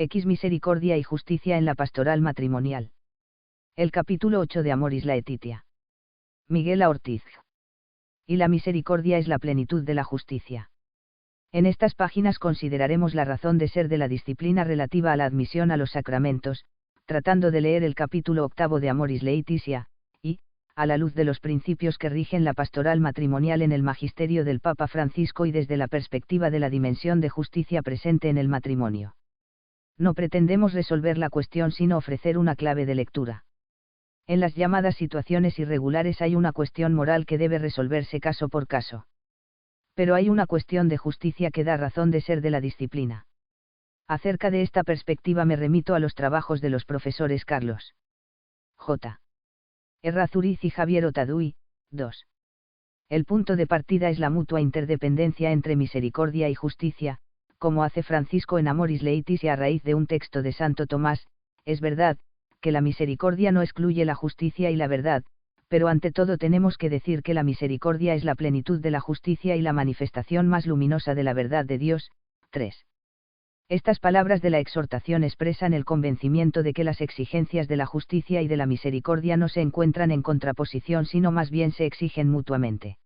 X misericordia y justicia en la pastoral matrimonial. El capítulo 8 de Amoris Laetitia. Miguel A. Ortiz. Y la misericordia es la plenitud de la justicia. En estas páginas consideraremos la razón de ser de la disciplina relativa a la admisión a los sacramentos, tratando de leer el capítulo 8 de Amoris Laetitia, y, a la luz de los principios que rigen la pastoral matrimonial en el magisterio del Papa Francisco y desde la perspectiva de la dimensión de justicia presente en el matrimonio. No pretendemos resolver la cuestión sino ofrecer una clave de lectura. En las llamadas situaciones irregulares hay una cuestión moral que debe resolverse caso por caso. Pero hay una cuestión de justicia que da razón de ser de la disciplina. Acerca de esta perspectiva me remito a los trabajos de los profesores Carlos J. Errázuriz y Javier Otaduy, 2. El punto de partida es la mutua interdependencia entre misericordia y justicia, como hace Francisco en Amoris Laetitia a raíz de un texto de Santo Tomás. Es verdad, que la misericordia no excluye la justicia y la verdad, pero ante todo tenemos que decir que la misericordia es la plenitud de la justicia y la manifestación más luminosa de la verdad de Dios. 3. Estas palabras de la exhortación expresan el convencimiento de que las exigencias de la justicia y de la misericordia no se encuentran en contraposición sino más bien se exigen mutuamente.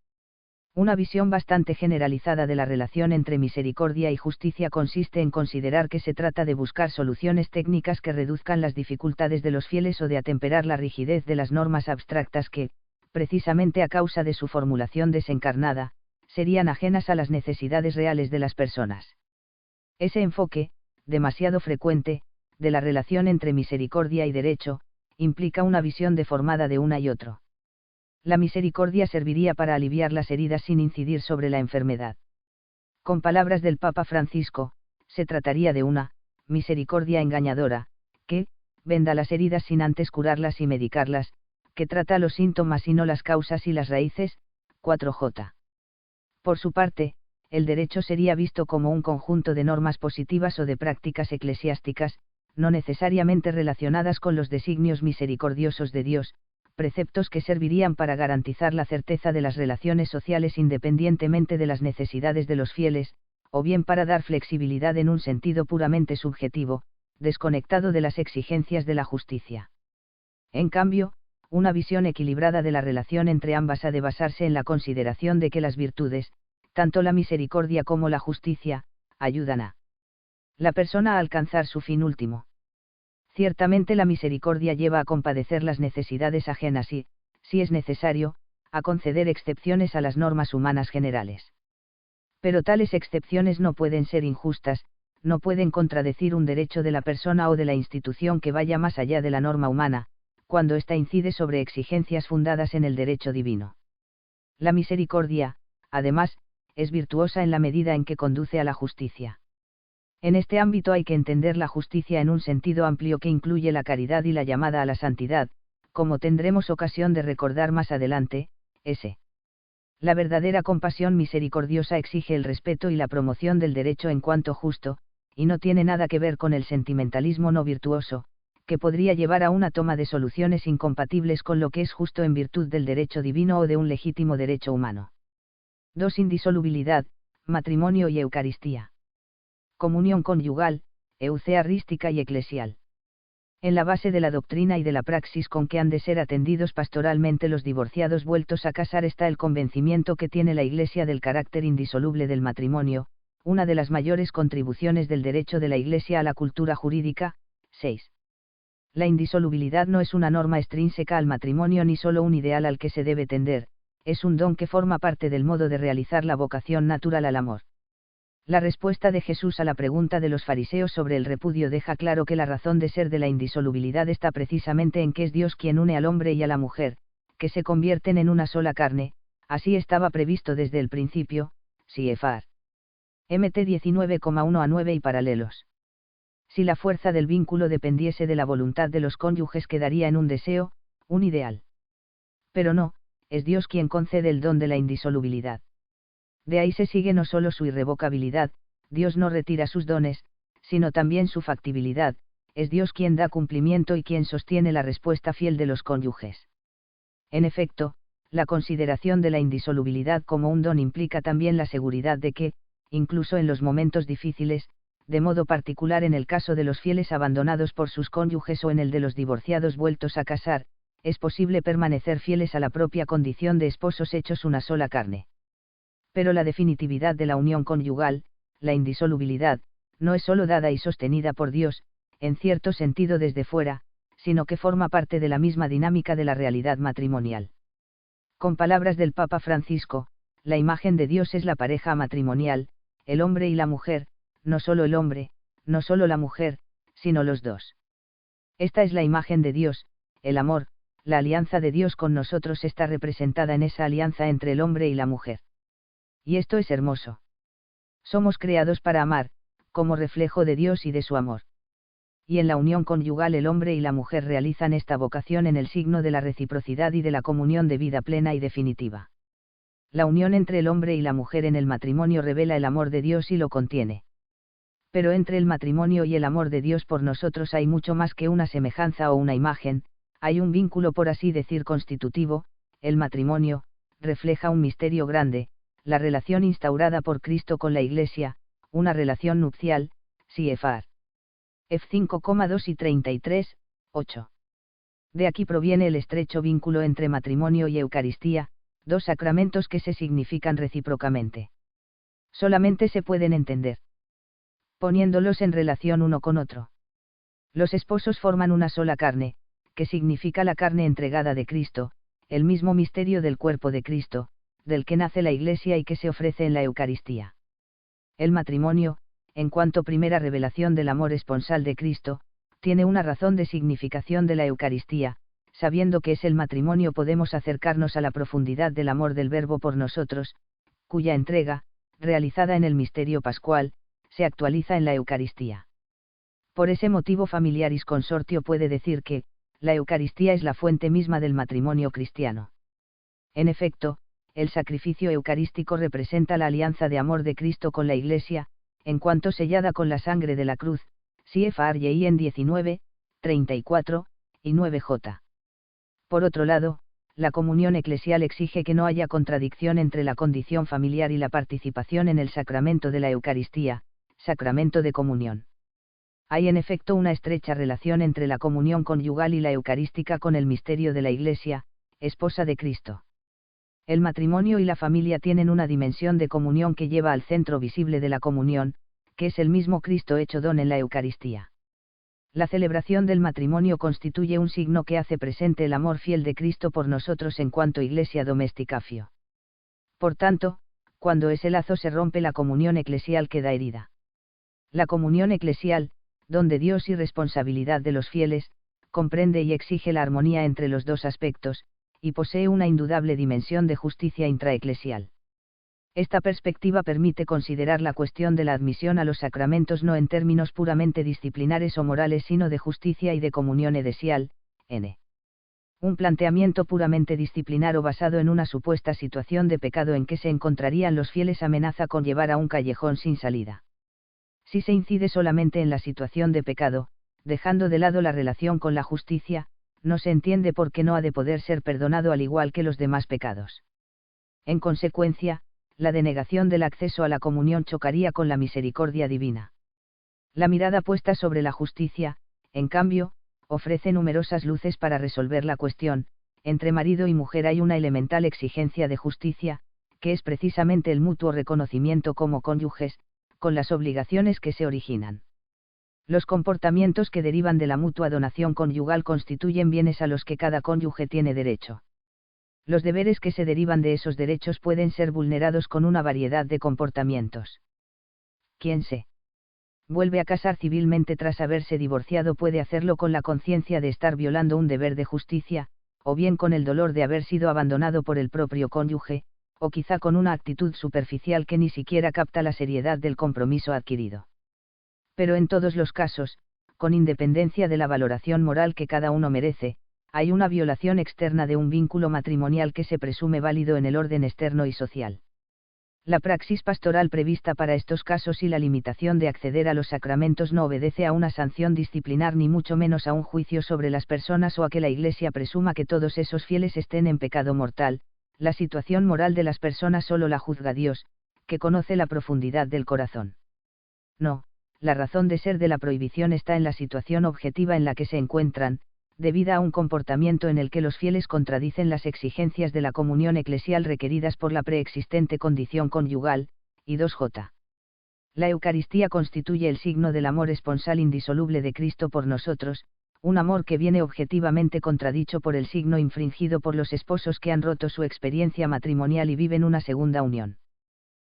Una visión bastante generalizada de la relación entre misericordia y justicia consiste en considerar que se trata de buscar soluciones técnicas que reduzcan las dificultades de los fieles o de atemperar la rigidez de las normas abstractas que, precisamente a causa de su formulación desencarnada, serían ajenas a las necesidades reales de las personas. Ese enfoque, demasiado frecuente, de la relación entre misericordia y derecho, implica una visión deformada de una y otro. La misericordia serviría para aliviar las heridas sin incidir sobre la enfermedad. Con palabras del Papa Francisco, se trataría de una misericordia engañadora, que venda las heridas sin antes curarlas y medicarlas, que trata los síntomas y no las causas y las raíces. 4J. Por su parte, el derecho sería visto como un conjunto de normas positivas o de prácticas eclesiásticas, no necesariamente relacionadas con los designios misericordiosos de Dios, preceptos que servirían para garantizar la certeza de las relaciones sociales independientemente de las necesidades de los fieles, o bien para dar flexibilidad en un sentido puramente subjetivo, desconectado de las exigencias de la justicia. En cambio, una visión equilibrada de la relación entre ambas ha de basarse en la consideración de que las virtudes, tanto la misericordia como la justicia, ayudan a la persona a alcanzar su fin último. Ciertamente la misericordia lleva a compadecer las necesidades ajenas y, si es necesario, a conceder excepciones a las normas humanas generales. Pero tales excepciones no pueden ser injustas, no pueden contradecir un derecho de la persona o de la institución que vaya más allá de la norma humana, cuando ésta incide sobre exigencias fundadas en el derecho divino. La misericordia, además, es virtuosa en la medida en que conduce a la justicia. En este ámbito hay que entender la justicia en un sentido amplio que incluye la caridad y la llamada a la santidad, como tendremos ocasión de recordar más adelante. S. La verdadera compasión misericordiosa exige el respeto y la promoción del derecho en cuanto justo, y no tiene nada que ver con el sentimentalismo no virtuoso, que podría llevar a una toma de soluciones incompatibles con lo que es justo en virtud del derecho divino o de un legítimo derecho humano. 2. Indisolubilidad, matrimonio y Eucaristía. Comunión conyugal, eucarística y eclesial. En la base de la doctrina y de la praxis con que han de ser atendidos pastoralmente los divorciados vueltos a casar está el convencimiento que tiene la Iglesia del carácter indisoluble del matrimonio, una de las mayores contribuciones del derecho de la Iglesia a la cultura jurídica. 6. La indisolubilidad no es una norma extrínseca al matrimonio ni solo un ideal al que se debe tender, es un don que forma parte del modo de realizar la vocación natural al amor. La respuesta de Jesús a la pregunta de los fariseos sobre el repudio deja claro que la razón de ser de la indisolubilidad está precisamente en que es Dios quien une al hombre y a la mujer, que se convierten en una sola carne, así estaba previsto desde el principio. Siefar. MT 19,1 a 9 y paralelos. Si la fuerza del vínculo dependiese de la voluntad de los cónyuges quedaría en un deseo, un ideal. Pero no, es Dios quien concede el don de la indisolubilidad. De ahí se sigue no solo su irrevocabilidad, Dios no retira sus dones, sino también su factibilidad, es Dios quien da cumplimiento y quien sostiene la respuesta fiel de los cónyuges. En efecto, la consideración de la indisolubilidad como un don implica también la seguridad de que, incluso en los momentos difíciles, de modo particular en el caso de los fieles abandonados por sus cónyuges o en el de los divorciados vueltos a casar, es posible permanecer fieles a la propia condición de esposos hechos una sola carne. Pero la definitividad de la unión conyugal, la indisolubilidad, no es sólo dada y sostenida por Dios, en cierto sentido desde fuera, sino que forma parte de la misma dinámica de la realidad matrimonial. Con palabras del Papa Francisco, la imagen de Dios es la pareja matrimonial, el hombre y la mujer, no solo el hombre, no solo la mujer, sino los dos. Esta es la imagen de Dios, el amor, la alianza de Dios con nosotros está representada en esa alianza entre el hombre y la mujer. Y esto es hermoso. Somos creados para amar, como reflejo de Dios y de su amor. Y en la unión conyugal el hombre y la mujer realizan esta vocación en el signo de la reciprocidad y de la comunión de vida plena y definitiva. La unión entre el hombre y la mujer en el matrimonio revela el amor de Dios y lo contiene. Pero entre el matrimonio y el amor de Dios por nosotros hay mucho más que una semejanza o una imagen, hay un vínculo por así decir constitutivo. El matrimonio refleja un misterio grande, la relación instaurada por Cristo con la Iglesia, una relación nupcial, CFR. F5,2 y 33, 8. De aquí proviene el estrecho vínculo entre matrimonio y Eucaristía, dos sacramentos que se significan recíprocamente. Solamente se pueden entender poniéndolos en relación uno con otro. Los esposos forman una sola carne, que significa la carne entregada de Cristo, el mismo misterio del cuerpo de Cristo, del que nace la Iglesia y que se ofrece en la Eucaristía. El matrimonio, en cuanto primera revelación del amor esponsal de Cristo, tiene una razón de significación de la Eucaristía, sabiendo que es el matrimonio podemos acercarnos a la profundidad del amor del Verbo por nosotros, cuya entrega, realizada en el misterio pascual, se actualiza en la Eucaristía. Por ese motivo Familiaris Consortio puede decir que, la Eucaristía es la fuente misma del matrimonio cristiano. En efecto, el sacrificio eucarístico representa la alianza de amor de Cristo con la Iglesia, en cuanto sellada con la sangre de la cruz, CFR en 19, 34, y 9j. Por otro lado, la comunión eclesial exige que no haya contradicción entre la condición familiar y la participación en el sacramento de la Eucaristía, sacramento de comunión. Hay en efecto una estrecha relación entre la comunión conyugal y la eucarística con el misterio de la Iglesia, esposa de Cristo. El matrimonio y la familia tienen una dimensión de comunión que lleva al centro visible de la comunión, que es el mismo Cristo hecho don en la Eucaristía. La celebración del matrimonio constituye un signo que hace presente el amor fiel de Cristo por nosotros en cuanto Iglesia domesticatio. Por tanto, cuando ese lazo se rompe, la comunión eclesial queda herida. La comunión eclesial, don de Dios y responsabilidad de los fieles, comprende y exige la armonía entre los dos aspectos, y posee una indudable dimensión de justicia intraeclesial. Esta perspectiva permite considerar la cuestión de la admisión a los sacramentos no en términos puramente disciplinares o morales sino de justicia y de comunión edesial, n. Un planteamiento puramente disciplinar o basado en una supuesta situación de pecado en que se encontrarían los fieles amenaza con llevar a un callejón sin salida. Si se incide solamente en la situación de pecado, dejando de lado la relación con la justicia, no se entiende por qué no ha de poder ser perdonado al igual que los demás pecados. En consecuencia, la denegación del acceso a la comunión chocaría con la misericordia divina. La mirada puesta sobre la justicia, en cambio, ofrece numerosas luces para resolver la cuestión. Entre marido y mujer hay una elemental exigencia de justicia, que es precisamente el mutuo reconocimiento como cónyuges, con las obligaciones que se originan. Los comportamientos que derivan de la mutua donación conyugal constituyen bienes a los que cada cónyuge tiene derecho. Los deberes que se derivan de esos derechos pueden ser vulnerados con una variedad de comportamientos. Quien se vuelve a casar civilmente tras haberse divorciado puede hacerlo con la conciencia de estar violando un deber de justicia, o bien con el dolor de haber sido abandonado por el propio cónyuge, o quizá con una actitud superficial que ni siquiera capta la seriedad del compromiso adquirido. Pero en todos los casos, con independencia de la valoración moral que cada uno merece, hay una violación externa de un vínculo matrimonial que se presume válido en el orden externo y social. La praxis pastoral prevista para estos casos y la limitación de acceder a los sacramentos no obedece a una sanción disciplinar ni mucho menos a un juicio sobre las personas o a que la Iglesia presuma que todos esos fieles estén en pecado mortal. La situación moral de las personas solo la juzga Dios, que conoce la profundidad del corazón. No, la razón de ser de la prohibición está en la situación objetiva en la que se encuentran, debida a un comportamiento en el que los fieles contradicen las exigencias de la comunión eclesial requeridas por la preexistente condición conyugal, y 2j. La Eucaristía constituye el signo del amor esponsal indisoluble de Cristo por nosotros, un amor que viene objetivamente contradicho por el signo infringido por los esposos que han roto su experiencia matrimonial y viven una segunda unión.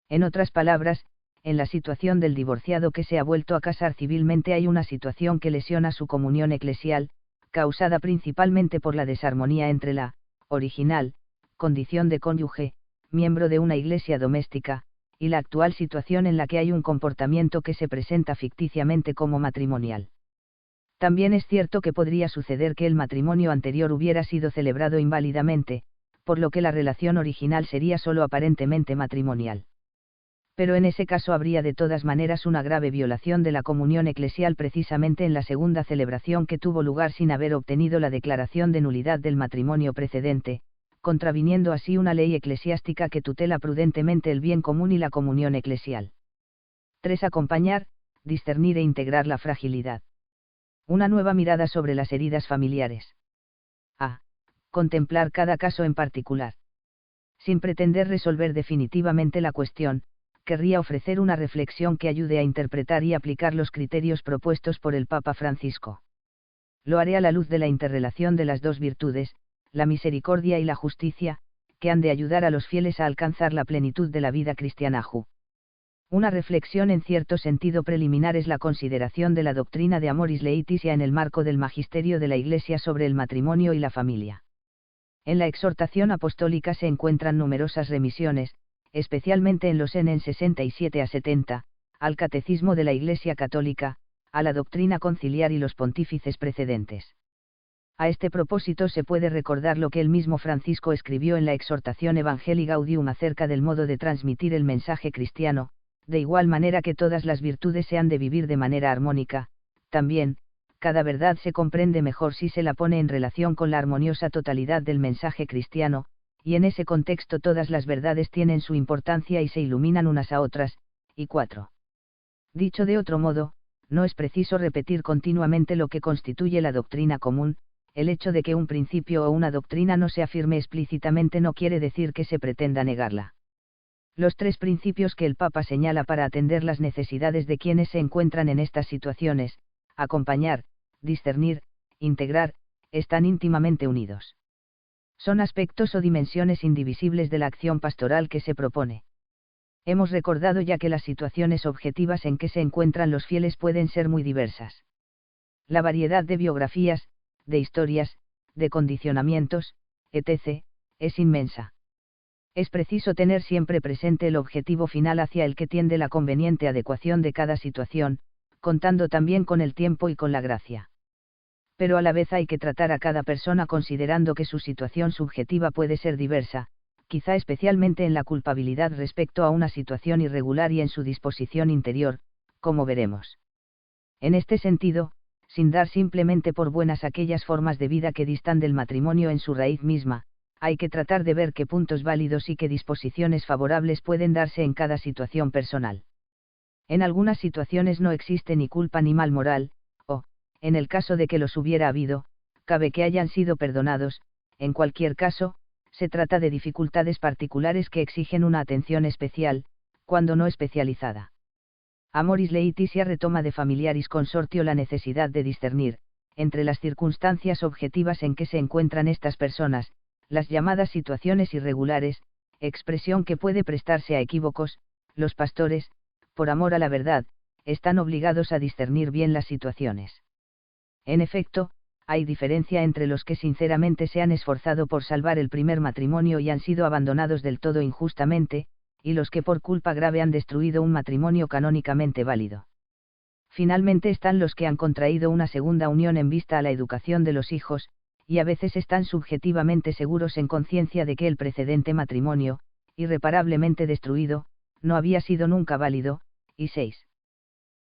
En otras palabras, en la situación del divorciado que se ha vuelto a casar civilmente hay una situación que lesiona su comunión eclesial, causada principalmente por la desarmonía entre la original condición de cónyuge, miembro de una iglesia doméstica, y la actual situación en la que hay un comportamiento que se presenta ficticiamente como matrimonial. También es cierto que podría suceder que el matrimonio anterior hubiera sido celebrado inválidamente, por lo que la relación original sería solo aparentemente matrimonial. Pero en ese caso habría de todas maneras una grave violación de la comunión eclesial precisamente en la segunda celebración que tuvo lugar sin haber obtenido la declaración de nulidad del matrimonio precedente, contraviniendo así una ley eclesiástica que tutela prudentemente el bien común y la comunión eclesial. 3. Acompañar, discernir e integrar la fragilidad. Una nueva mirada sobre las heridas familiares. A. Contemplar cada caso en particular. Sin pretender resolver definitivamente la cuestión, querría ofrecer una reflexión que ayude a interpretar y aplicar los criterios propuestos por el Papa Francisco. Lo haré a la luz de la interrelación de las dos virtudes, la misericordia y la justicia, que han de ayudar a los fieles a alcanzar la plenitud de la vida cristiana. Una reflexión en cierto sentido preliminar es la consideración de la doctrina de Amoris Laetitia en el marco del magisterio de la Iglesia sobre el matrimonio y la familia. En la exhortación apostólica se encuentran numerosas remisiones, especialmente en los en 67 a 70, al Catecismo de la Iglesia Católica, a la doctrina conciliar y los pontífices precedentes. A este propósito se puede recordar lo que el mismo Francisco escribió en la exhortación Evangelii Gaudium acerca del modo de transmitir el mensaje cristiano, de igual manera que todas las virtudes se han de vivir de manera armónica, también, cada verdad se comprende mejor si se la pone en relación con la armoniosa totalidad del mensaje cristiano, y en ese contexto todas las verdades tienen su importancia y se iluminan unas a otras, y 4. Dicho de otro modo, no es preciso repetir continuamente lo que constituye la doctrina común, el hecho de que un principio o una doctrina no se afirme explícitamente no quiere decir que se pretenda negarla. Los 3 principios que el Papa señala para atender las necesidades de quienes se encuentran en estas situaciones, acompañar, discernir, integrar, están íntimamente unidos. Son aspectos o dimensiones indivisibles de la acción pastoral que se propone. Hemos recordado ya que las situaciones objetivas en que se encuentran los fieles pueden ser muy diversas. La variedad de biografías, de historias, de condicionamientos, etc., es inmensa. Es preciso tener siempre presente el objetivo final hacia el que tiende la conveniente adecuación de cada situación, contando también con el tiempo y con la gracia. Pero a la vez hay que tratar a cada persona considerando que su situación subjetiva puede ser diversa, quizá especialmente en la culpabilidad respecto a una situación irregular y en su disposición interior, como veremos. En este sentido, sin dar simplemente por buenas aquellas formas de vida que distan del matrimonio en su raíz misma, hay que tratar de ver qué puntos válidos y qué disposiciones favorables pueden darse en cada situación personal. En algunas situaciones no existe ni culpa ni mal moral, o, en el caso de que los hubiera habido, cabe que hayan sido perdonados. En cualquier caso, se trata de dificultades particulares que exigen una atención especial, cuando no especializada. Amoris Laetitia retoma de Familiaris Consortio la necesidad de discernir, entre las circunstancias objetivas en que se encuentran estas personas, las llamadas situaciones irregulares, expresión que puede prestarse a equívocos. Los pastores, por amor a la verdad, están obligados a discernir bien las situaciones. En efecto, hay diferencia entre los que sinceramente se han esforzado por salvar el primer matrimonio y han sido abandonados del todo injustamente, y los que por culpa grave han destruido un matrimonio canónicamente válido. Finalmente están los que han contraído una segunda unión en vista a la educación de los hijos, y a veces están subjetivamente seguros en conciencia de que el precedente matrimonio, irreparablemente destruido, no había sido nunca válido. Y 6.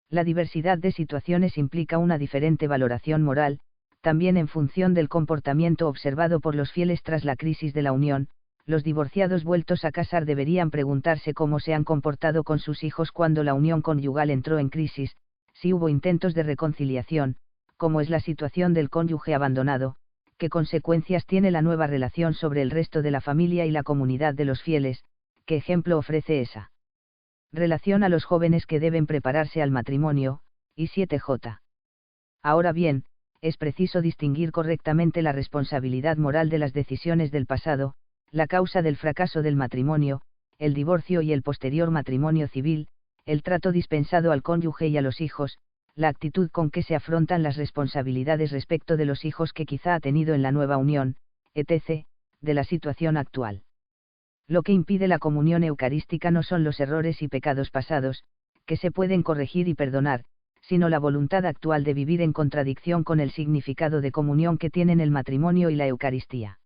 La diversidad de situaciones implica una diferente valoración moral, también en función del comportamiento observado por los fieles tras la crisis de la unión. Los divorciados vueltos a casar deberían preguntarse cómo se han comportado con sus hijos cuando la unión conyugal entró en crisis, Si hubo intentos de reconciliación, como es la situación del cónyuge abandonado, ¿qué consecuencias tiene la nueva relación sobre el resto de la familia y la comunidad de los fieles? ¿Qué ejemplo ofrece esa relación a los jóvenes que deben prepararse al matrimonio? Y 7j. Ahora bien, es preciso distinguir correctamente la responsabilidad moral de las decisiones del pasado, la causa del fracaso del matrimonio, el divorcio y el posterior matrimonio civil, el trato dispensado al cónyuge y a los hijos, la actitud con que se afrontan las responsabilidades respecto de los hijos que quizá ha tenido en la nueva unión, etc., de la situación actual. Lo que impide la comunión eucarística no son los errores y pecados pasados, que se pueden corregir y perdonar, sino la voluntad actual de vivir en contradicción con el significado de comunión que tienen el matrimonio y la Eucaristía.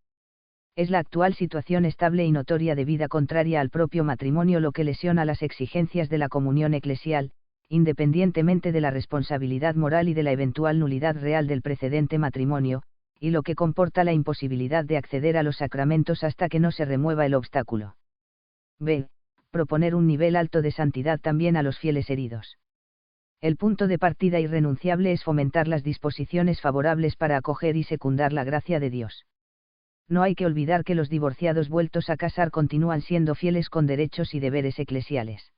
Es la actual situación estable y notoria de vida contraria al propio matrimonio lo que lesiona las exigencias de la comunión eclesial, independientemente de la responsabilidad moral y de la eventual nulidad real del precedente matrimonio, y lo que comporta la imposibilidad de acceder a los sacramentos hasta que no se remueva el obstáculo. B. Proponer un nivel alto de santidad también a los fieles heridos. El punto de partida irrenunciable es fomentar las disposiciones favorables para acoger y secundar la gracia de Dios. No hay que olvidar que los divorciados vueltos a casar continúan siendo fieles con derechos y deberes eclesiales.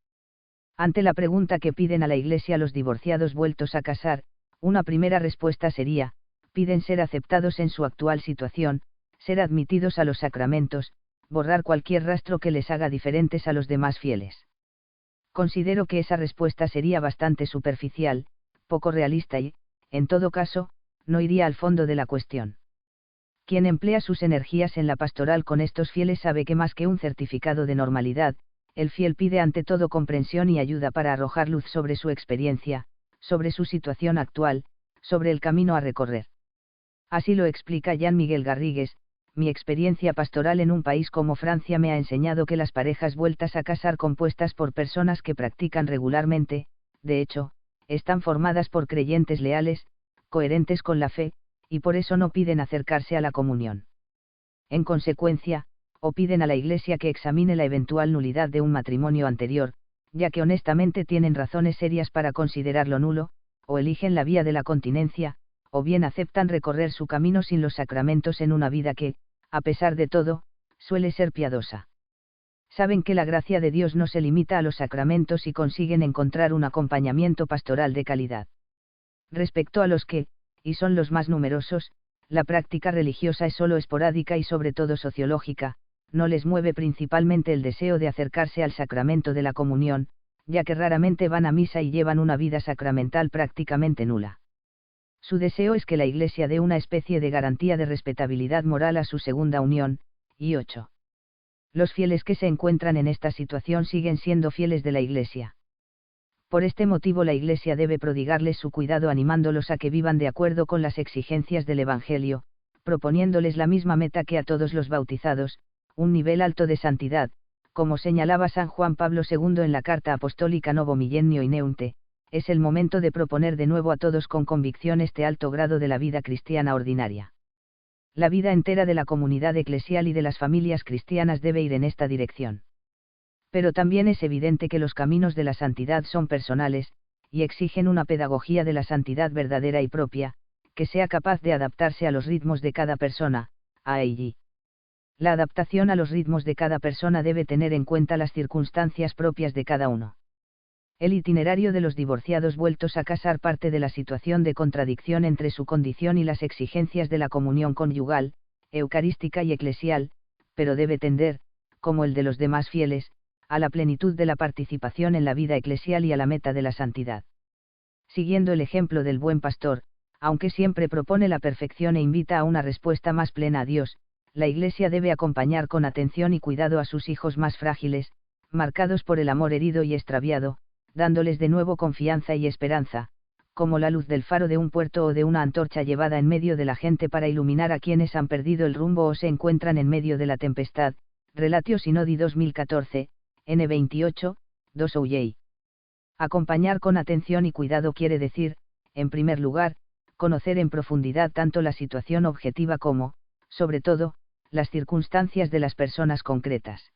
Ante la pregunta que piden a la Iglesia los divorciados vueltos a casar, una primera respuesta sería: piden ser aceptados en su actual situación, ser admitidos a los sacramentos, borrar cualquier rastro que les haga diferentes a los demás fieles. Considero que esa respuesta sería bastante superficial, poco realista y, en todo caso, no iría al fondo de la cuestión. Quien emplea sus energías en la pastoral con estos fieles sabe que más que un certificado de normalidad, el fiel pide ante todo comprensión y ayuda para arrojar luz sobre su experiencia, sobre su situación actual, sobre el camino a recorrer. Así lo explica Jean Miguel Garrigues: mi experiencia pastoral en un país como Francia me ha enseñado que las parejas vueltas a casar compuestas por personas que practican regularmente, de hecho, están formadas por creyentes leales, coherentes con la fe, y por eso no piden acercarse a la comunión. En consecuencia, o piden a la Iglesia que examine la eventual nulidad de un matrimonio anterior, ya que honestamente tienen razones serias para considerarlo nulo, o eligen la vía de la continencia, o bien aceptan recorrer su camino sin los sacramentos en una vida que, a pesar de todo, suele ser piadosa. Saben que la gracia de Dios no se limita a los sacramentos y consiguen encontrar un acompañamiento pastoral de calidad. Respecto a los que, y son los más numerosos, la práctica religiosa es solo esporádica y sobre todo sociológica, no les mueve principalmente el deseo de acercarse al sacramento de la comunión, ya que raramente van a misa y llevan una vida sacramental prácticamente nula. Su deseo es que la Iglesia dé una especie de garantía de respetabilidad moral a su segunda unión. Y 8. Los fieles que se encuentran en esta situación siguen siendo fieles de la Iglesia. Por este motivo la Iglesia debe prodigarles su cuidado animándolos a que vivan de acuerdo con las exigencias del Evangelio, proponiéndoles la misma meta que a todos los bautizados, un nivel alto de santidad, como señalaba San Juan Pablo II en la Carta Apostólica Novo Millennio Ineunte. Es el momento de proponer de nuevo a todos con convicción este alto grado de la vida cristiana ordinaria. La vida entera de la comunidad eclesial y de las familias cristianas debe ir en esta dirección. Pero también es evidente que los caminos de la santidad son personales, y exigen una pedagogía de la santidad verdadera y propia, que sea capaz de adaptarse a los ritmos de cada persona, a.e.g. La adaptación a los ritmos de cada persona debe tener en cuenta las circunstancias propias de cada uno. El itinerario de los divorciados vueltos a casar parte de la situación de contradicción entre su condición y las exigencias de la comunión conyugal, eucarística y eclesial, pero debe tender, como el de los demás fieles, a la plenitud de la participación en la vida eclesial y a la meta de la santidad. Siguiendo el ejemplo del buen pastor, aunque siempre propone la perfección e invita a una respuesta más plena a Dios, la Iglesia debe acompañar con atención y cuidado a sus hijos más frágiles, marcados por el amor herido y extraviado, dándoles de nuevo confianza y esperanza, como la luz del faro de un puerto o de una antorcha llevada en medio de la gente para iluminar a quienes han perdido el rumbo o se encuentran en medio de la tempestad. Relatio Sinodi 2014, N28, 2 Ouyei. Acompañar con atención y cuidado quiere decir, en primer lugar, conocer en profundidad tanto la situación objetiva como, sobre todo, las circunstancias de las personas concretas.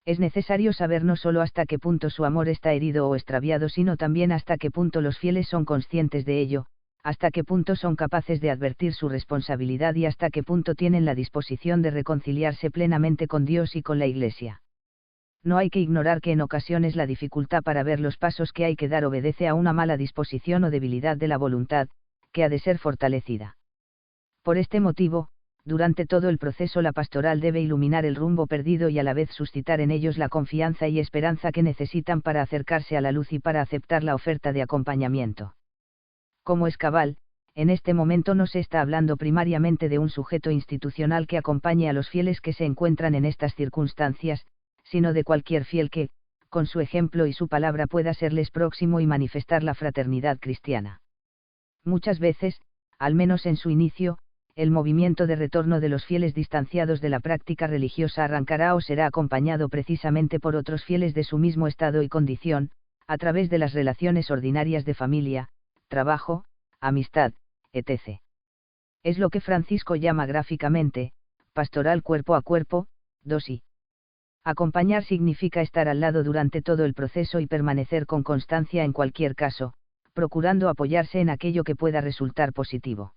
Es necesario saber no solo hasta qué punto su amor está herido o extraviado, sino también hasta qué punto los fieles son conscientes de ello, hasta qué punto son capaces de advertir su responsabilidad y hasta qué punto tienen la disposición de reconciliarse plenamente con Dios y con la Iglesia. No hay que ignorar que en ocasiones la dificultad para ver los pasos que hay que dar obedece a una mala disposición o debilidad de la voluntad, que ha de ser fortalecida. Por este motivo, durante todo el proceso la pastoral debe iluminar el rumbo perdido y a la vez suscitar en ellos la confianza y esperanza que necesitan para acercarse a la luz y para aceptar la oferta de acompañamiento. Como es cabal, en este momento no se está hablando primariamente de un sujeto institucional que acompañe a los fieles que se encuentran en estas circunstancias, sino de cualquier fiel que, con su ejemplo y su palabra, pueda serles próximo y manifestar la fraternidad cristiana. Muchas veces, al menos en su inicio, el movimiento de retorno de los fieles distanciados de la práctica religiosa arrancará o será acompañado precisamente por otros fieles de su mismo estado y condición, a través de las relaciones ordinarias de familia, trabajo, amistad, etc. Es lo que Francisco llama gráficamente, pastoral cuerpo a cuerpo, 2i. Acompañar significa estar al lado durante todo el proceso y permanecer con constancia en cualquier caso, procurando apoyarse en aquello que pueda resultar positivo.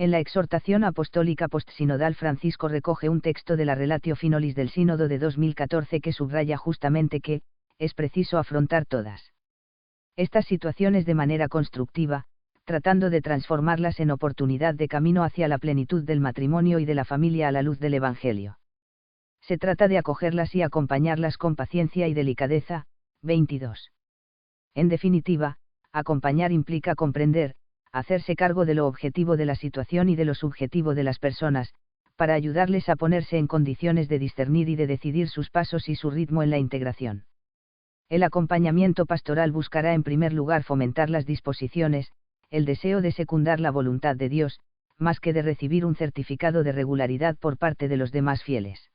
En la exhortación apostólica postsinodal Francisco recoge un texto de la Relatio Finolis del Sínodo de 2014 que subraya justamente que, es preciso afrontar todas estas situaciones de manera constructiva, tratando de transformarlas en oportunidad de camino hacia la plenitud del matrimonio y de la familia a la luz del Evangelio. Se trata de acogerlas y acompañarlas con paciencia y delicadeza. 22. En definitiva, acompañar implica comprender, hacerse cargo de lo objetivo de la situación y de lo subjetivo de las personas, para ayudarles a ponerse en condiciones de discernir y de decidir sus pasos y su ritmo en la integración. El acompañamiento pastoral buscará en primer lugar fomentar las disposiciones, el deseo de secundar la voluntad de Dios, más que de recibir un certificado de regularidad por parte de los demás fieles.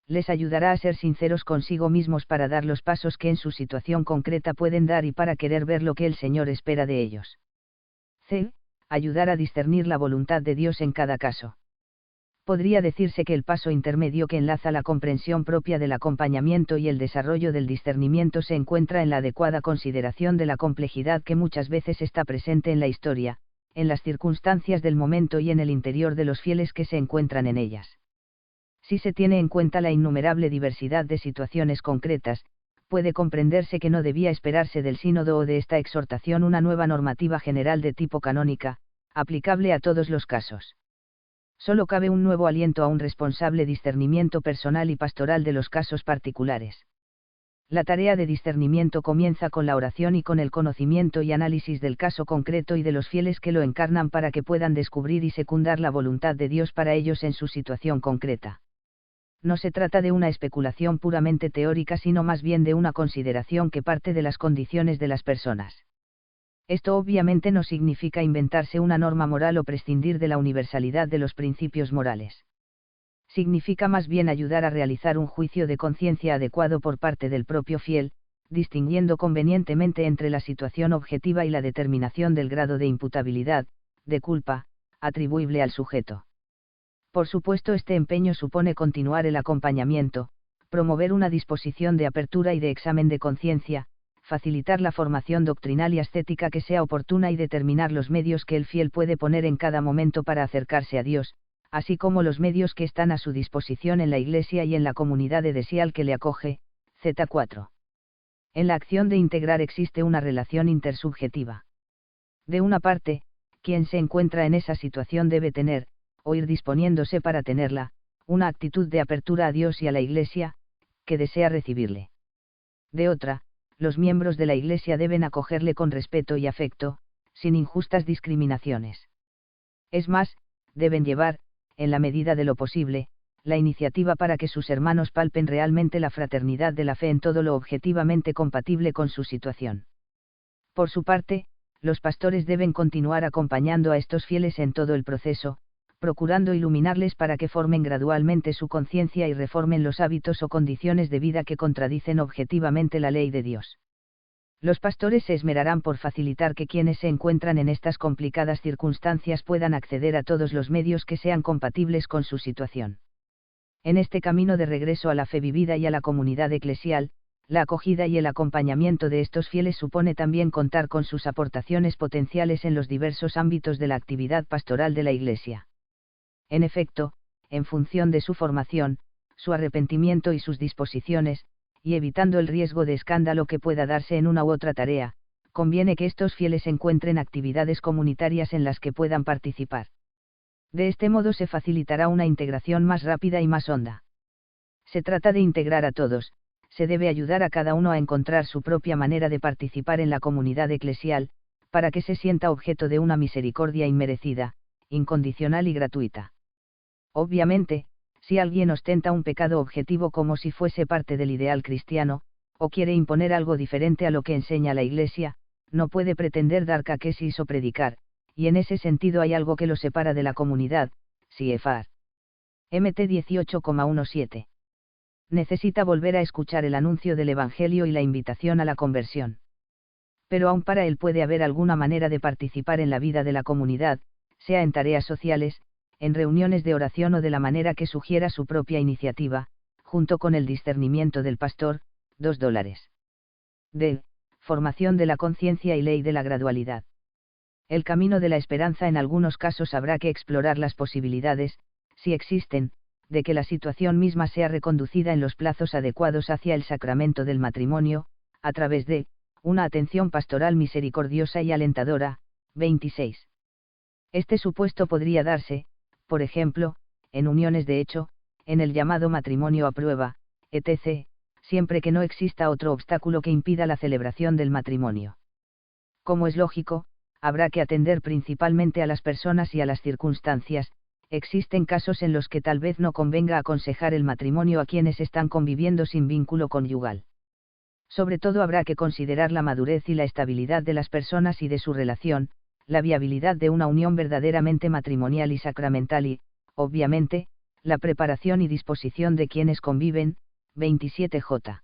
Les ayudará a ser sinceros consigo mismos para dar los pasos que en su situación concreta pueden dar y para querer ver lo que el Señor espera de ellos. C. Ayudar a discernir la voluntad de Dios en cada caso. Podría decirse que el paso intermedio que enlaza la comprensión propia del acompañamiento y el desarrollo del discernimiento se encuentra en la adecuada consideración de la complejidad que muchas veces está presente en la historia, en las circunstancias del momento y en el interior de los fieles que se encuentran en ellas. Si se tiene en cuenta la innumerable diversidad de situaciones concretas, puede comprenderse que no debía esperarse del sínodo o de esta exhortación una nueva normativa general de tipo canónica, aplicable a todos los casos. Solo cabe un nuevo aliento a un responsable discernimiento personal y pastoral de los casos particulares. La tarea de discernimiento comienza con la oración y con el conocimiento y análisis del caso concreto y de los fieles que lo encarnan para que puedan descubrir y secundar la voluntad de Dios para ellos en su situación concreta. No se trata de una especulación puramente teórica, sino más bien de una consideración que parte de las condiciones de las personas. Esto obviamente no significa inventarse una norma moral o prescindir de la universalidad de los principios morales. Significa más bien ayudar a realizar un juicio de conciencia adecuado por parte del propio fiel, distinguiendo convenientemente entre la situación objetiva y la determinación del grado de imputabilidad, de culpa, atribuible al sujeto. Por supuesto, este empeño supone continuar el acompañamiento, promover una disposición de apertura y de examen de conciencia, facilitar la formación doctrinal y ascética que sea oportuna y determinar los medios que el fiel puede poner en cada momento para acercarse a Dios, así como los medios que están a su disposición en la Iglesia y en la comunidad eclesial que le acoge. Z4. En la acción de integrar existe una relación intersubjetiva. De una parte, quien se encuentra en esa situación debe tener, o ir disponiéndose para tenerla, una actitud de apertura a Dios y a la Iglesia, que desea recibirle. De otra, los miembros de la Iglesia deben acogerle con respeto y afecto, sin injustas discriminaciones. Es más, deben llevar, en la medida de lo posible, la iniciativa para que sus hermanos palpen realmente la fraternidad de la fe en todo lo objetivamente compatible con su situación. Por su parte, los pastores deben continuar acompañando a estos fieles en todo el proceso, procurando iluminarles para que formen gradualmente su conciencia y reformen los hábitos o condiciones de vida que contradicen objetivamente la ley de Dios. Los pastores se esmerarán por facilitar que quienes se encuentran en estas complicadas circunstancias puedan acceder a todos los medios que sean compatibles con su situación. En este camino de regreso a la fe vivida y a la comunidad eclesial, la acogida y el acompañamiento de estos fieles supone también contar con sus aportaciones potenciales en los diversos ámbitos de la actividad pastoral de la Iglesia. En efecto, en función de su formación, su arrepentimiento y sus disposiciones, y evitando el riesgo de escándalo que pueda darse en una u otra tarea, conviene que estos fieles encuentren actividades comunitarias en las que puedan participar. De este modo se facilitará una integración más rápida y más honda. Se trata de integrar a todos, se debe ayudar a cada uno a encontrar su propia manera de participar en la comunidad eclesial, para que se sienta objeto de una misericordia inmerecida, incondicional y gratuita. Obviamente, si alguien ostenta un pecado objetivo como si fuese parte del ideal cristiano, o quiere imponer algo diferente a lo que enseña la Iglesia, no puede pretender dar catequesis o predicar, y en ese sentido hay algo que lo separa de la comunidad, CFR. MT 18,17. Necesita volver a escuchar el anuncio del Evangelio y la invitación a la conversión. Pero aún para él puede haber alguna manera de participar en la vida de la comunidad, sea en tareas sociales, en reuniones de oración o de la manera que sugiera su propia iniciativa, junto con el discernimiento del pastor, $2. D. Formación de la conciencia y ley de la gradualidad. El camino de la esperanza en algunos casos habrá que explorar las posibilidades, si existen, de que la situación misma sea reconducida en los plazos adecuados hacia el sacramento del matrimonio, a través de una atención pastoral misericordiosa y alentadora. 26. Este supuesto podría darse, por ejemplo, en uniones de hecho, en el llamado matrimonio a prueba, etc., siempre que no exista otro obstáculo que impida la celebración del matrimonio. Como es lógico, habrá que atender principalmente a las personas y a las circunstancias. Existen casos en los que tal vez no convenga aconsejar el matrimonio a quienes están conviviendo sin vínculo conyugal. Sobre todo habrá que considerar la madurez y la estabilidad de las personas y de su relación, la viabilidad de una unión verdaderamente matrimonial y sacramental y, obviamente, la preparación y disposición de quienes conviven. 27j.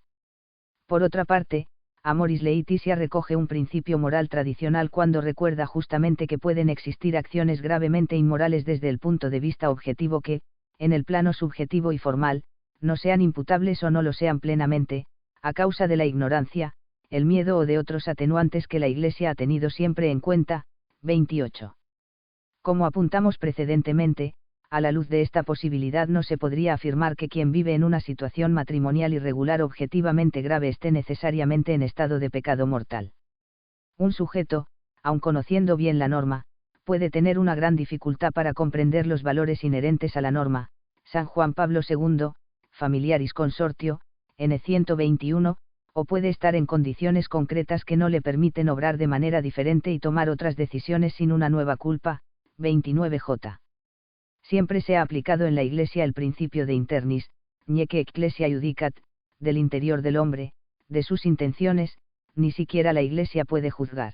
Por otra parte, Amoris Laetitia recoge un principio moral tradicional cuando recuerda justamente que pueden existir acciones gravemente inmorales desde el punto de vista objetivo que, en el plano subjetivo y formal, no sean imputables o no lo sean plenamente, a causa de la ignorancia, el miedo o de otros atenuantes que la Iglesia ha tenido siempre en cuenta. 28. Como apuntamos precedentemente, a la luz de esta posibilidad no se podría afirmar que quien vive en una situación matrimonial irregular objetivamente grave esté necesariamente en estado de pecado mortal. Un sujeto, aun conociendo bien la norma, puede tener una gran dificultad para comprender los valores inherentes a la norma. San Juan Pablo II, Familiaris Consortio, N. 121, o puede estar en condiciones concretas que no le permiten obrar de manera diferente y tomar otras decisiones sin una nueva culpa. 29j. Siempre se ha aplicado en la Iglesia el principio de internis, niece ecclesia judicat, del interior del hombre, de sus intenciones, ni siquiera la Iglesia puede juzgar.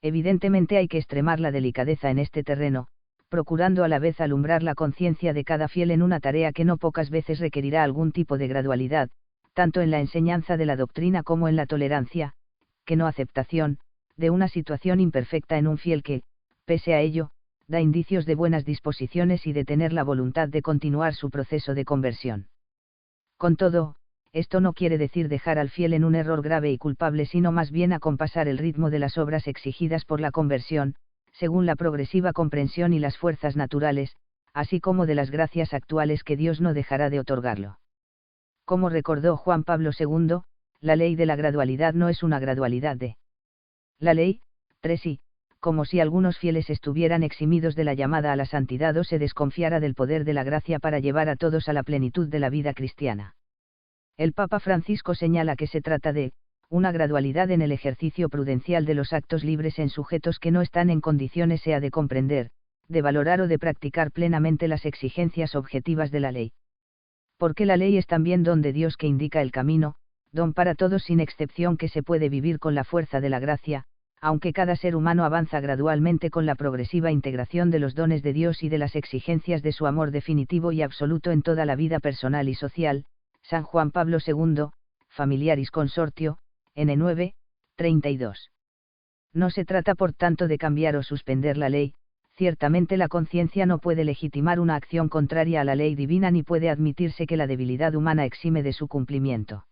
Evidentemente hay que extremar la delicadeza en este terreno, procurando a la vez alumbrar la conciencia de cada fiel en una tarea que no pocas veces requerirá algún tipo de gradualidad, tanto en la enseñanza de la doctrina como en la tolerancia, que no aceptación, de una situación imperfecta en un fiel que, pese a ello, da indicios de buenas disposiciones y de tener la voluntad de continuar su proceso de conversión. Con todo, esto no quiere decir dejar al fiel en un error grave y culpable, sino más bien acompasar el ritmo de las obras exigidas por la conversión, según la progresiva comprensión y las fuerzas naturales, así como de las gracias actuales que Dios no dejará de otorgarlo. Como recordó Juan Pablo II, la ley de la gradualidad no es una gradualidad de la ley. 3 y, como si algunos fieles estuvieran eximidos de la llamada a la santidad o se desconfiara del poder de la gracia para llevar a todos a la plenitud de la vida cristiana. El Papa Francisco señala que se trata de una gradualidad en el ejercicio prudencial de los actos libres en sujetos que no están en condiciones sea de comprender, de valorar o de practicar plenamente las exigencias objetivas de la ley. Porque la ley es también don de Dios que indica el camino, don para todos sin excepción que se puede vivir con la fuerza de la gracia, aunque cada ser humano avanza gradualmente con la progresiva integración de los dones de Dios y de las exigencias de su amor definitivo y absoluto en toda la vida personal y social. San Juan Pablo II, Familiaris Consortio, N9, 32. No se trata por tanto de cambiar o suspender la ley, Ciertamente la conciencia no puede legitimar una acción contraria a la ley divina ni puede admitirse que la debilidad humana exime de su cumplimiento.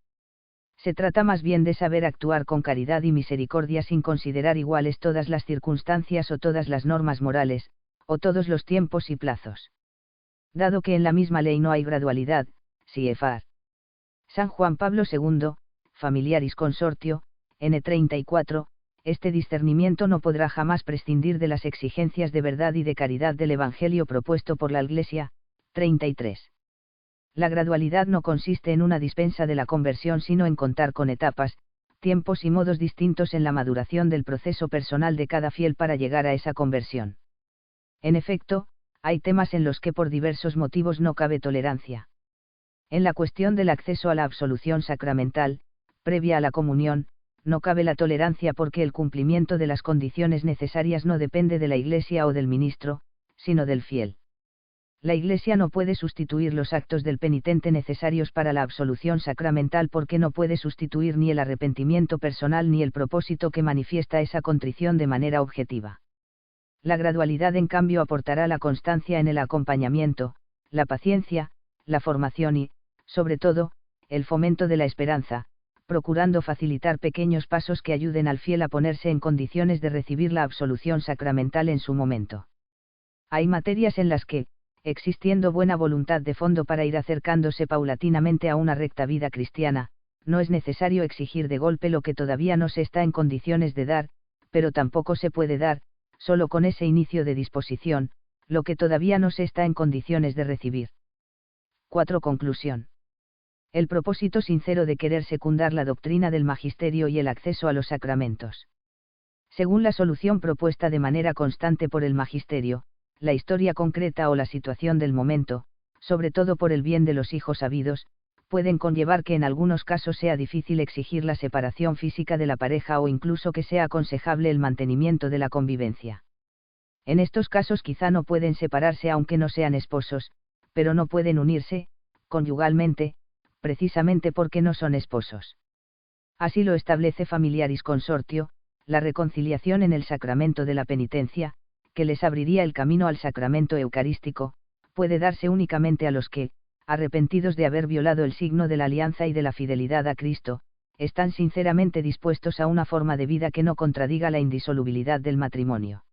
Se trata más bien de saber actuar con caridad y misericordia sin considerar iguales todas las circunstancias o todas las normas morales, o todos los tiempos y plazos. Dado que en la misma ley no hay gradualidad, CFR. San Juan Pablo II, Familiaris Consortio, N34, este discernimiento no podrá jamás prescindir de las exigencias de verdad y de caridad del Evangelio propuesto por la Iglesia, 33. La gradualidad no consiste en una dispensa de la conversión sino en contar con etapas, tiempos y modos distintos en la maduración del proceso personal de cada fiel para llegar a esa conversión. En efecto, hay temas en los que por diversos motivos no cabe tolerancia. En la cuestión del acceso a la absolución sacramental, previa a la comunión, no cabe la tolerancia porque el cumplimiento de las condiciones necesarias no depende de la Iglesia o del ministro, sino del fiel. La Iglesia no puede sustituir los actos del penitente necesarios para la absolución sacramental porque no puede sustituir ni el arrepentimiento personal ni el propósito que manifiesta esa contrición de manera objetiva. La gradualidad en cambio aportará la constancia en el acompañamiento, la paciencia, la formación y, sobre todo, el fomento de la esperanza, procurando facilitar pequeños pasos que ayuden al fiel a ponerse en condiciones de recibir la absolución sacramental en su momento. Hay materias en las que, existiendo buena voluntad de fondo para ir acercándose paulatinamente a una recta vida cristiana, no es necesario exigir de golpe lo que todavía no se está en condiciones de dar, pero tampoco se puede dar, solo con ese inicio de disposición, lo que todavía no se está en condiciones de recibir. 4. Conclusión. El propósito sincero de querer secundar la doctrina del magisterio y el acceso a los sacramentos. Según la solución propuesta de manera constante por el magisterio, la historia concreta o la situación del momento, sobre todo por el bien de los hijos habidos, pueden conllevar que en algunos casos sea difícil exigir la separación física de la pareja o incluso que sea aconsejable el mantenimiento de la convivencia. En estos casos quizá no pueden separarse aunque no sean esposos, pero no pueden unirse, conyugalmente, precisamente porque no son esposos. Así lo establece Familiaris Consortio, la reconciliación en el sacramento de la penitencia, que les abriría el camino al sacramento eucarístico, puede darse únicamente a los que, arrepentidos de haber violado el signo de la alianza y de la fidelidad a Cristo, están sinceramente dispuestos a una forma de vida que no contradiga la indisolubilidad del matrimonio.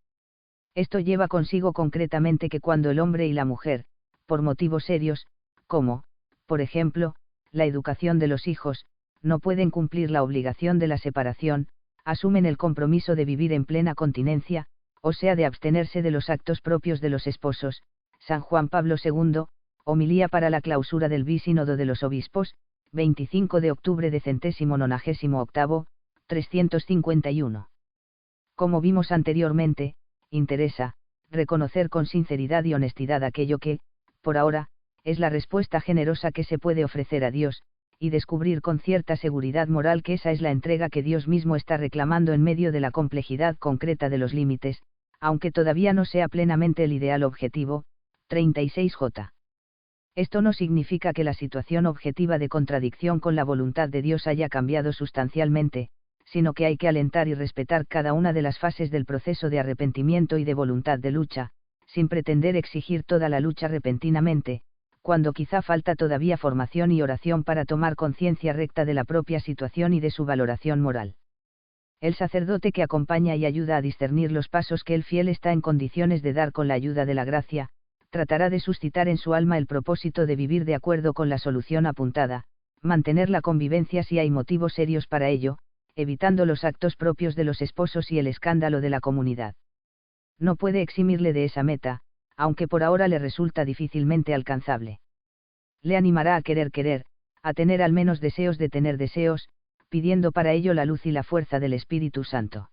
Esto lleva consigo concretamente que cuando el hombre y la mujer, por motivos serios, como, por ejemplo, la educación de los hijos, no pueden cumplir la obligación de la separación, asumen el compromiso de vivir en plena continencia, o sea de abstenerse de los actos propios de los esposos. San Juan Pablo II, homilía para la clausura del Bisínodo de los Obispos, 25 de octubre de 198, 351. Como vimos anteriormente, interesa, reconocer con sinceridad y honestidad aquello que, por ahora, es la respuesta generosa que se puede ofrecer a Dios, y descubrir con cierta seguridad moral que esa es la entrega que Dios mismo está reclamando en medio de la complejidad concreta de los límites, aunque todavía no sea plenamente el ideal objetivo. 36j. Esto no significa que la situación objetiva de contradicción con la voluntad de Dios haya cambiado sustancialmente, sino que hay que alentar y respetar cada una de las fases del proceso de arrepentimiento y de voluntad de lucha, sin pretender exigir toda la lucha repentinamente, cuando quizá falta todavía formación y oración para tomar conciencia recta de la propia situación y de su valoración moral. El sacerdote que acompaña y ayuda a discernir los pasos que el fiel está en condiciones de dar con la ayuda de la gracia, tratará de suscitar en su alma el propósito de vivir de acuerdo con la solución apuntada, mantener la convivencia si hay motivos serios para ello, evitando los actos propios de los esposos y el escándalo de la comunidad. No puede eximirle de esa meta, aunque por ahora le resulta difícilmente alcanzable. Le animará a querer, a tener al menos deseos de tener deseos, pidiendo para ello la luz y la fuerza del Espíritu Santo.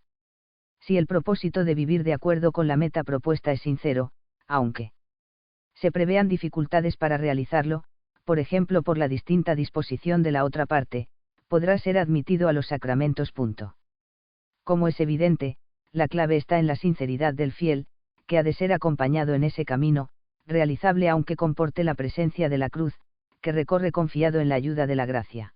Si el propósito de vivir de acuerdo con la meta propuesta es sincero, aunque se prevean dificultades para realizarlo, por ejemplo por la distinta disposición de la otra parte, podrá ser admitido a los sacramentos. Como es evidente, la clave está en la sinceridad del fiel, que ha de ser acompañado en ese camino, realizable aunque comporte la presencia de la cruz, que recorre confiado en la ayuda de la gracia.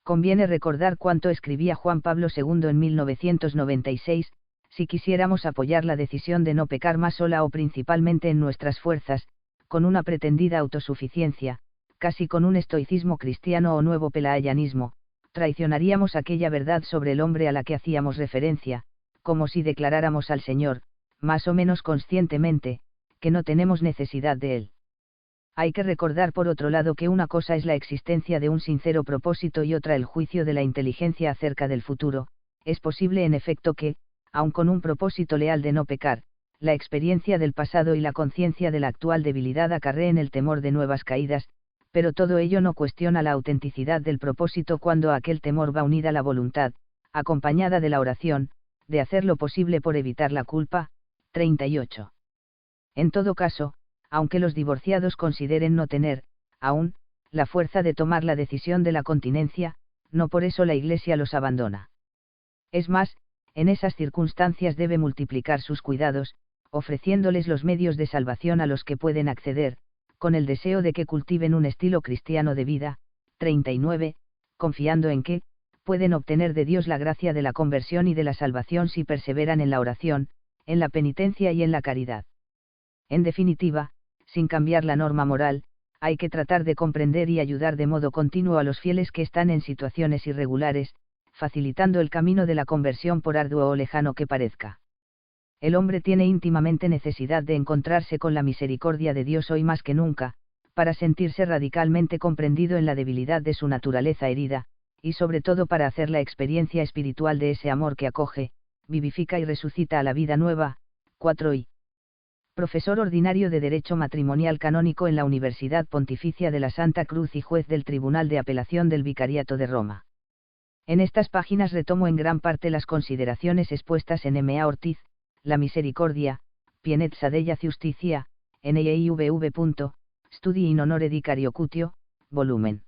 Conviene recordar cuanto escribía Juan Pablo II en 1996, Si quisiéramos apoyar la decisión de no pecar más sola o principalmente en nuestras fuerzas, con una pretendida autosuficiencia, casi con un estoicismo cristiano o nuevo pelayanismo, traicionaríamos aquella verdad sobre el hombre a la que hacíamos referencia, como si declaráramos al Señor, más o menos conscientemente, que no tenemos necesidad de él. Hay que recordar por otro lado que una cosa es la existencia de un sincero propósito y otra el juicio de la inteligencia acerca del futuro. Es posible en efecto que, aun con un propósito leal de no pecar, la experiencia del pasado y la conciencia de la actual debilidad acarreen el temor de nuevas caídas, pero todo ello no cuestiona la autenticidad del propósito cuando aquel temor va unida a la voluntad, acompañada de la oración, de hacer lo posible por evitar la culpa. 38. En todo caso, aunque los divorciados consideren no tener, aún, la fuerza de tomar la decisión de la continencia, no por eso la Iglesia los abandona. Es más, en esas circunstancias debe multiplicar sus cuidados, ofreciéndoles los medios de salvación a los que pueden acceder, con el deseo de que cultiven un estilo cristiano de vida. 39, confiando en que, pueden obtener de Dios la gracia de la conversión y de la salvación si perseveran en la oración, en la penitencia y en la caridad. En definitiva, sin cambiar la norma moral, hay que tratar de comprender y ayudar de modo continuo a los fieles que están en situaciones irregulares, facilitando el camino de la conversión por arduo o lejano que parezca. El hombre tiene íntimamente necesidad de encontrarse con la misericordia de Dios hoy más que nunca, para sentirse radicalmente comprendido en la debilidad de su naturaleza herida, y sobre todo para hacer la experiencia espiritual de ese amor que acoge, vivifica y resucita a la vida nueva. 4. Profesor ordinario de Derecho Matrimonial Canónico en la Universidad Pontificia de la Santa Cruz y juez del Tribunal de Apelación del Vicariato de Roma. En estas páginas retomo en gran parte las consideraciones expuestas en M. A. Ortiz, La Misericordia, Pienezza della Giustizia, NIIVV. Studi in honore di Cariocutio, volumen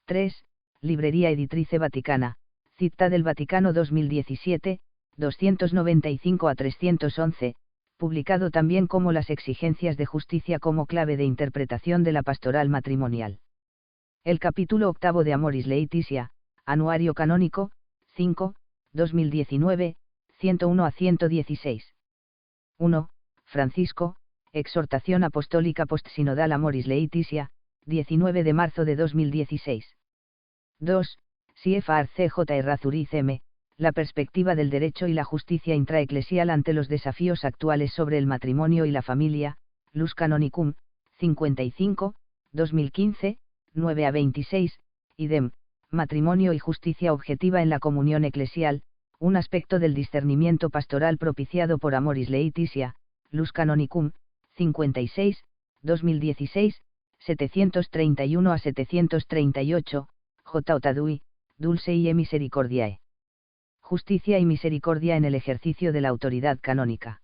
3, Librería Editrice Vaticana, Città del Vaticano 2017, 295 a 311, publicado también como Las exigencias de justicia como clave de interpretación de la pastoral matrimonial. El capítulo octavo de Amoris Laetitia, Anuario Canónico, 5, 2019, 101 a 116. 1. Francisco, Exhortación Apostólica Postsinodal Amoris Laetitia, 19 de marzo de 2016. 2. CFR CJ Errázuriz M. La perspectiva del derecho y la justicia intraeclesial ante los desafíos actuales sobre el matrimonio y la familia, Lus Canonicum, 55, 2015, 9 a 26, idem, Matrimonio y justicia objetiva en la comunión eclesial, un aspecto del discernimiento pastoral propiciado por Amoris Laetitia, Lus Canonicum, 56, 2016, 731 a 738, J. Ottadui, Dulceie Misericordiae. Justicia y misericordia en el ejercicio de la autoridad canónica.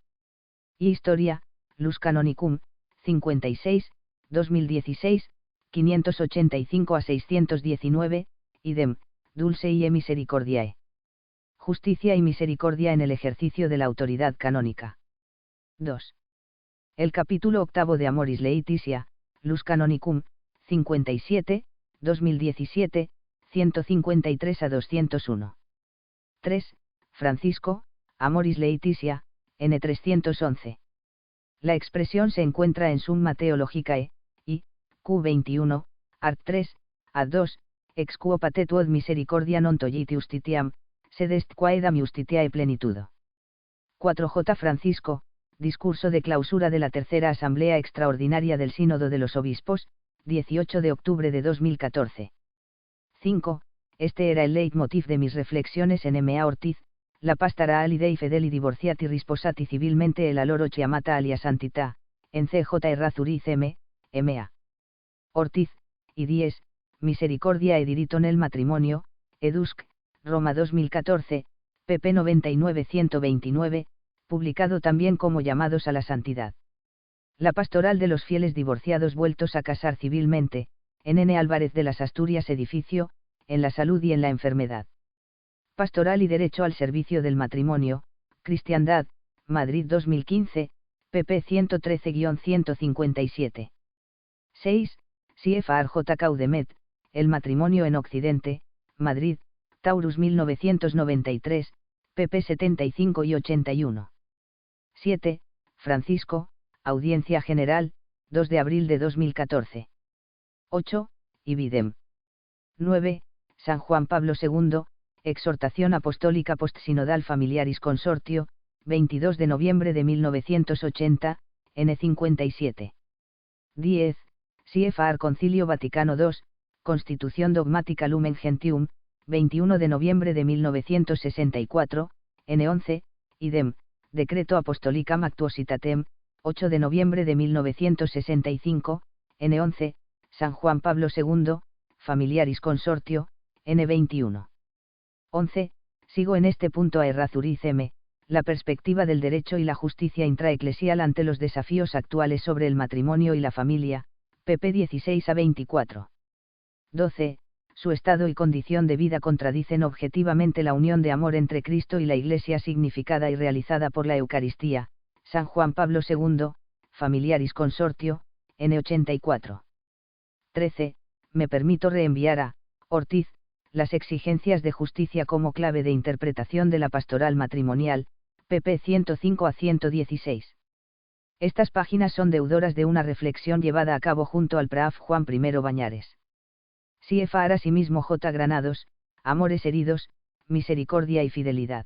Y Historia, Lus Canonicum, 56, 2016, 585 a 619, idem, Dulceie Misericordiae. Justicia y misericordia en el ejercicio de la autoridad canónica. 2. El capítulo octavo de Amoris Laetitia, Lus Canonicum, 57, 2017, 153 a 201. 3. Francisco, Amoris Laetitia, N311. La expresión se encuentra en Summa Theologicae, y, Q21, art. 3, ad 2, ex quo patetuod misericordia non tollit justitiam, sed est quaedam justitiae plenitudo. 4J. Francisco, discurso de clausura de la Tercera Asamblea Extraordinaria del Sínodo de los Obispos, 18 de octubre de 2014. 5. Este era el leitmotiv de mis reflexiones en M. A. Ortiz, La Pastoral Dei Fedeli Divorziati Risposati Civilmente el Aloro Chiamata Alia Santità, en C.J. Errázuriz M. A. Ortiz, y 10, Misericordia e Diritto nel Matrimonio, Edusc, Roma 2014, pp 99-129, publicado también como Llamados a la Santidad. La Pastoral de los Fieles Divorciados Vueltos a Casar Civilmente, en N. Álvarez de las Asturias Edificio, en la Salud y en la Enfermedad. Pastoral y Derecho al Servicio del Matrimonio, Cristiandad, Madrid 2015, pp 113-157. 6. CFR J. Caudemet, El Matrimonio en Occidente, Madrid, Taurus 1993, pp 75 y 81. 7. Francisco, Audiencia General, 2 de abril de 2014. 8. Ibidem. 9. San Juan Pablo II, Exhortación Apostólica Postsinodal Familiaris Consortio, 22 de noviembre de 1980, N57. 10. CFR Concilio Vaticano II, Constitución Dogmática Lumen Gentium, 21 de noviembre de 1964, N11, idem, Decreto Apostolicam Actuositatem, 8 de noviembre de 1965, N11, San Juan Pablo II, Familiaris Consortio, N21. 11. Sigo en este punto a Errázuriz M., la perspectiva del derecho y la justicia intraeclesial ante los desafíos actuales sobre el matrimonio y la familia, pp 16 a 24. 12. Su estado y condición de vida contradicen objetivamente la unión de amor entre Cristo y la Iglesia significada y realizada por la Eucaristía, San Juan Pablo II, Familiaris Consortio, N84. 13. Me permito reenviar a Ortiz las exigencias de justicia como clave de interpretación de la pastoral matrimonial, pp 105 a 116. Estas páginas son deudoras de una reflexión llevada a cabo junto al Praaf Juan I. Bañares. CFR asimismo J. Granados, Amores heridos, misericordia y fidelidad.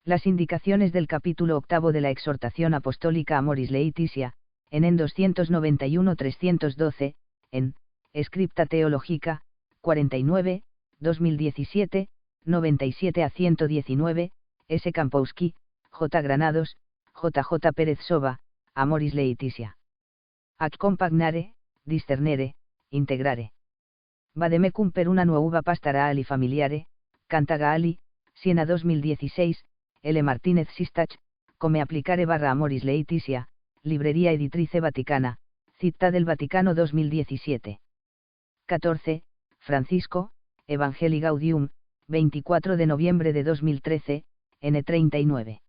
Las indicaciones del capítulo 8 de la exhortación apostólica Amoris Laetitia, en 291-312, en Scripta Theologica, 49, 2017, 97 a 119, S. Kampowski, J. Granados, J. Pérez Soba, Amoris Laetitia. Ac compagnare, discernere, integrare. Vademecum per una nuova pastorale familiare, Cantagalli, Siena 2016, L. Martínez Sistach, come applicare / Amoris Laetitia, Librería Editrice Vaticana, Città del Vaticano 2017. 14. Francisco, Evangelii Gaudium, 24 de noviembre de 2013, N39.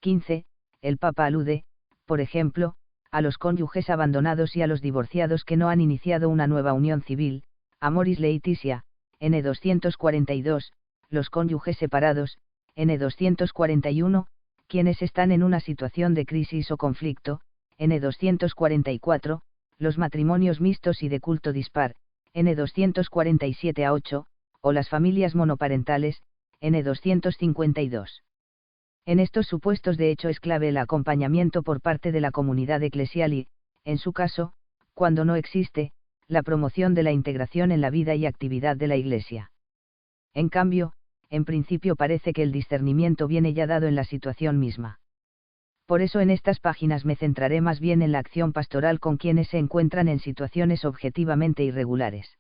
15. El Papa alude, por ejemplo, a los cónyuges abandonados y a los divorciados que no han iniciado una nueva unión civil, Amoris Laetitia, N242, los cónyuges separados, N241, quienes están en una situación de crisis o conflicto, N244, los matrimonios mixtos y de culto dispar, N247 a 8, o las familias monoparentales, N252. En estos supuestos de hecho es clave el acompañamiento por parte de la comunidad eclesial y, en su caso, cuando no existe, la promoción de la integración en la vida y actividad de la Iglesia. En cambio, en principio parece que el discernimiento viene ya dado en la situación misma. Por eso en estas páginas me centraré más bien en la acción pastoral con quienes se encuentran en situaciones objetivamente irregulares.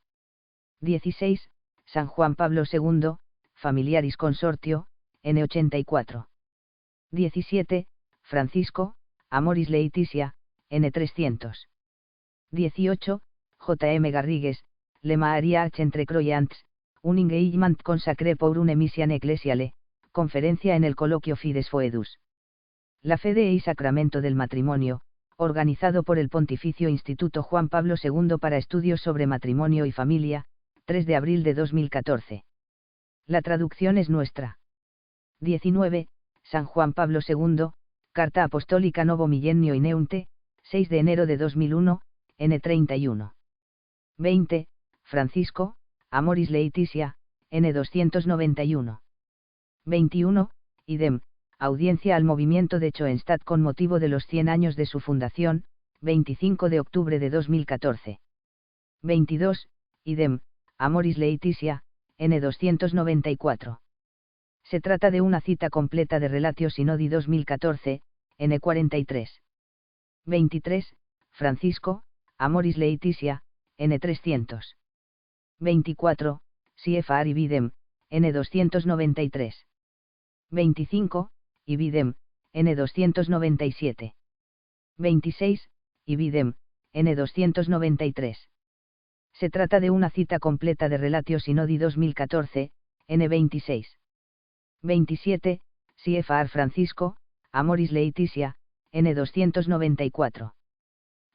16. San Juan Pablo II, Familiaris Consortio, N84. 17. Francisco, Amoris Laetitia, N300. 18. J. M. Garrigues, Le Mariage entre Croyants, un engagement consacré pour une mission ecclesiale, conferencia en el coloquio Fides Foedus. La Fede y Sacramento del Matrimonio, organizado por el Pontificio Instituto Juan Pablo II para estudios sobre matrimonio y familia, 3 de abril de 2014. La traducción es nuestra. 19. San Juan Pablo II, Carta Apostólica Novo Millennio Ineunte, 6 de enero de 2001, N31. 20. Francisco, Amoris Laetitia, N291. 21. Idem, audiencia al movimiento de Schoenstatt con motivo de los 100 años de su fundación, 25 de octubre de 2014. 22. Idem, Amoris Laetitia, N294. Se trata de una cita completa de Relatio Synodi 2014, N43. 23. Francisco, Amoris Laetitia, N300. 24. CFR Ibidem, N293. 25. Ibidem, N297. 26. Ibidem, N293. Se trata de una cita completa de Relatio Synodi 2014, N26. 27. CFR Francisco, Amoris Laetitia, N294.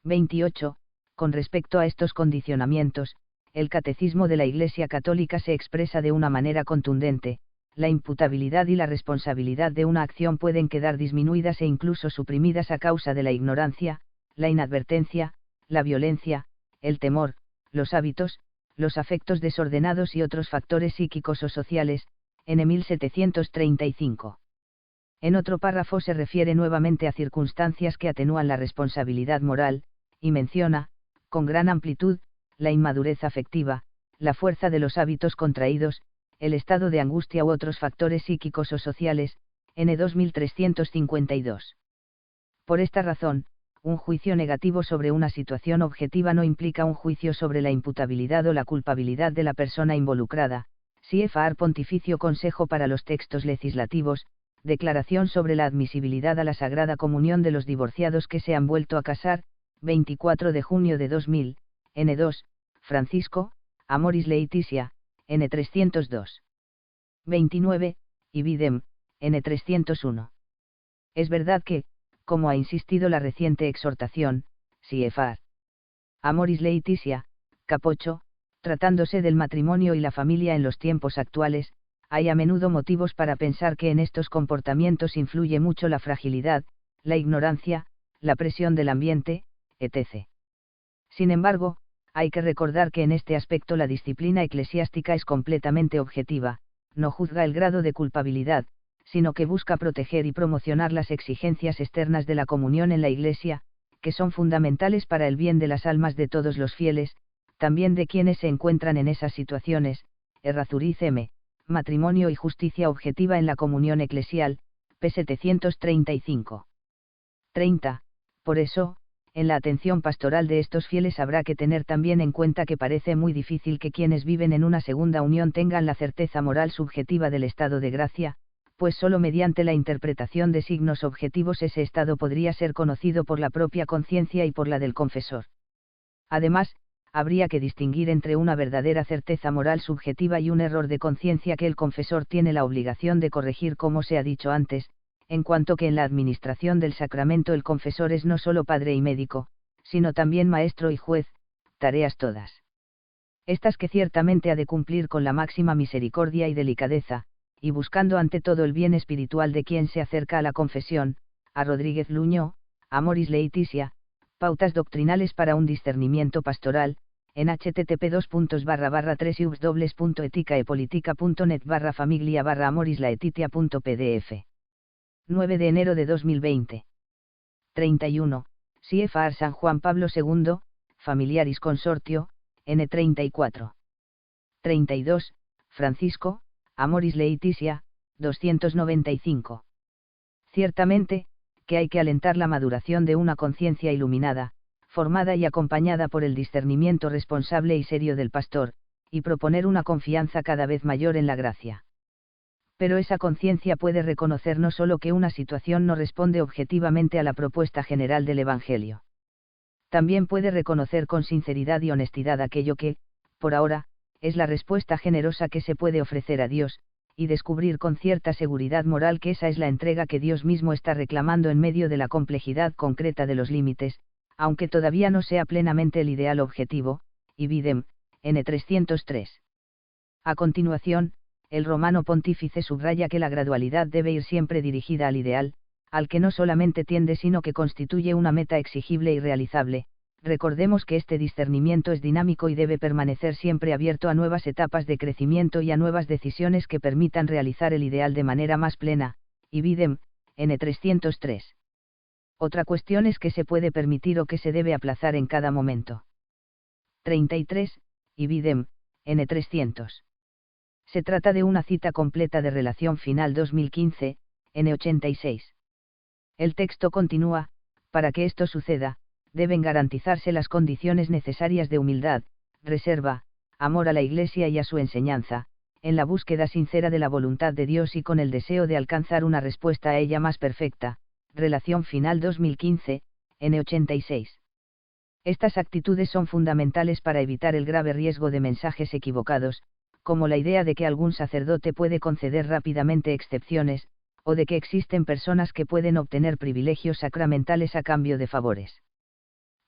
28. Con respecto a estos condicionamientos, el Catecismo de la Iglesia Católica se expresa de una manera contundente, la imputabilidad y la responsabilidad de una acción pueden quedar disminuidas e incluso suprimidas a causa de la ignorancia, la inadvertencia, la violencia, el temor, los hábitos, los afectos desordenados y otros factores psíquicos o sociales, N. 1735. En otro párrafo se refiere nuevamente a circunstancias que atenúan la responsabilidad moral, y menciona, con gran amplitud, la inmadurez afectiva, la fuerza de los hábitos contraídos, el estado de angustia u otros factores psíquicos o sociales, N. 2352. Por esta razón, un juicio negativo sobre una situación objetiva no implica un juicio sobre la imputabilidad o la culpabilidad de la persona involucrada. CFR Pontificio Consejo para los Textos Legislativos, Declaración sobre la admisibilidad a la Sagrada Comunión de los divorciados que se han vuelto a casar, 24 de junio de 2000, N2, Francisco, Amoris Laetitia, N302. 29, Ibidem, N301. Es verdad que, como ha insistido la reciente exhortación, CFR Amoris Laetitia, Capocho, tratándose del matrimonio y la familia en los tiempos actuales, hay a menudo motivos para pensar que en estos comportamientos influye mucho la fragilidad, la ignorancia, la presión del ambiente, etc. Sin embargo, hay que recordar que en este aspecto la disciplina eclesiástica es completamente objetiva, no juzga el grado de culpabilidad, sino que busca proteger y promocionar las exigencias externas de la comunión en la Iglesia, que son fundamentales para el bien de las almas de todos los fieles, también de quienes se encuentran en esas situaciones. Errázuriz M. Matrimonio y justicia objetiva en la comunión eclesial, p. 735. 30. Por eso, en la atención pastoral de estos fieles habrá que tener también en cuenta que parece muy difícil que quienes viven en una segunda unión tengan la certeza moral subjetiva del estado de gracia, pues sólo mediante la interpretación de signos objetivos ese estado podría ser conocido por la propia conciencia y por la del confesor. Además, habría que distinguir entre una verdadera certeza moral subjetiva y un error de conciencia que el confesor tiene la obligación de corregir, como se ha dicho antes, en cuanto que en la administración del sacramento el confesor es no solo padre y médico, sino también maestro y juez, tareas todas estas que ciertamente ha de cumplir con la máxima misericordia y delicadeza, y buscando ante todo el bien espiritual de quien se acerca a la confesión. A Rodríguez Luñó, Amoris Laetitia, Pautas doctrinales para un discernimiento pastoral, en http://www.eticaepolitica.net/familia/amoris-laetitia.pdf. 9 de enero de 2020. 31. CFR San Juan Pablo II, Familiaris Consortio, N34. 32. Francisco, Amoris Laetitia, 295. Ciertamente, que hay que alentar la maduración de una conciencia iluminada, formada y acompañada por el discernimiento responsable y serio del pastor, y proponer una confianza cada vez mayor en la gracia. Pero esa conciencia puede reconocer no solo que una situación no responde objetivamente a la propuesta general del Evangelio. También puede reconocer con sinceridad y honestidad aquello que, por ahora, es la respuesta generosa que se puede ofrecer a Dios, y descubrir con cierta seguridad moral que esa es la entrega que Dios mismo está reclamando en medio de la complejidad concreta de los límites, aunque todavía no sea plenamente el ideal objetivo. Ibidem, N303. A continuación, el romano pontífice subraya que la gradualidad debe ir siempre dirigida al ideal, al que no solamente tiende sino que constituye una meta exigible y realizable. Recordemos que este discernimiento es dinámico y debe permanecer siempre abierto a nuevas etapas de crecimiento y a nuevas decisiones que permitan realizar el ideal de manera más plena. Ibidem, N303. Otra cuestión es que se puede permitir o que se debe aplazar en cada momento. 33. Ibidem, N300. Se trata de una cita completa de Relación Final 2015, N86. El texto continúa: para que esto suceda, deben garantizarse las condiciones necesarias de humildad, reserva, amor a la Iglesia y a su enseñanza, en la búsqueda sincera de la voluntad de Dios y con el deseo de alcanzar una respuesta a ella más perfecta. Relación Final 2015, N86. Estas actitudes son fundamentales para evitar el grave riesgo de mensajes equivocados, como la idea de que algún sacerdote puede conceder rápidamente excepciones, o de que existen personas que pueden obtener privilegios sacramentales a cambio de favores.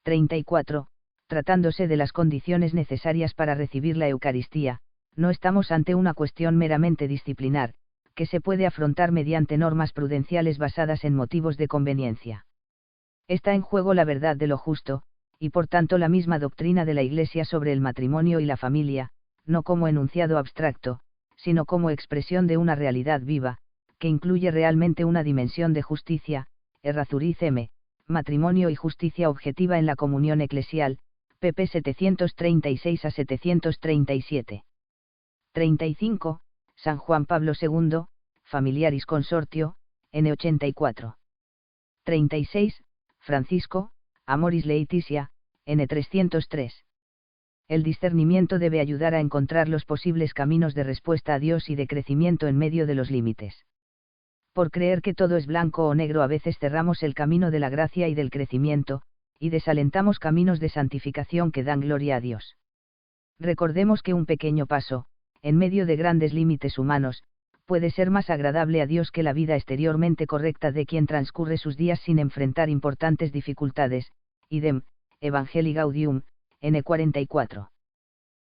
34. Tratándose de las condiciones necesarias para recibir la Eucaristía, no estamos ante una cuestión meramente disciplinar, que se puede afrontar mediante normas prudenciales basadas en motivos de conveniencia. Está en juego la verdad de lo justo, y por tanto la misma doctrina de la Iglesia sobre el matrimonio y la familia, no como enunciado abstracto, sino como expresión de una realidad viva, que incluye realmente una dimensión de justicia, Errázuriz M., matrimonio y justicia objetiva en la comunión eclesial, pp 736 a 737. 35. San Juan Pablo II, Familiaris Consortio, N84. 36. Francisco, Amoris Laetitia, N303. El discernimiento debe ayudar a encontrar los posibles caminos de respuesta a Dios y de crecimiento en medio de los límites. Por creer que todo es blanco o negro a veces cerramos el camino de la gracia y del crecimiento, y desalentamos caminos de santificación que dan gloria a Dios. Recordemos que un pequeño paso, en medio de grandes límites humanos, puede ser más agradable a Dios que la vida exteriormente correcta de quien transcurre sus días sin enfrentar importantes dificultades, idem, Evangelii Gaudium, N44.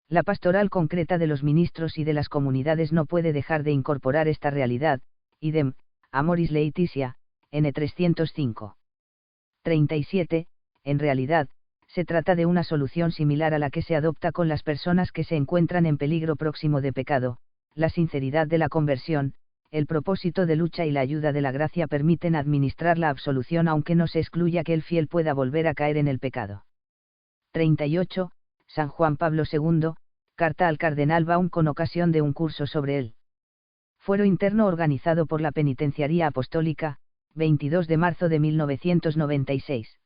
La pastoral concreta de los ministros y de las comunidades no puede dejar de incorporar esta realidad, idem, Amoris Laetitia, N305. 37. En realidad, se trata de una solución similar a la que se adopta con las personas que se encuentran en peligro próximo de pecado. La sinceridad de la conversión, el propósito de lucha y la ayuda de la gracia permiten administrar la absolución aunque no se excluya que el fiel pueda volver a caer en el pecado. 38. San Juan Pablo II, carta al cardenal Baum con ocasión de un curso sobre él. Fuero interno organizado por la Penitenciaría Apostólica, 22 de marzo de 1996.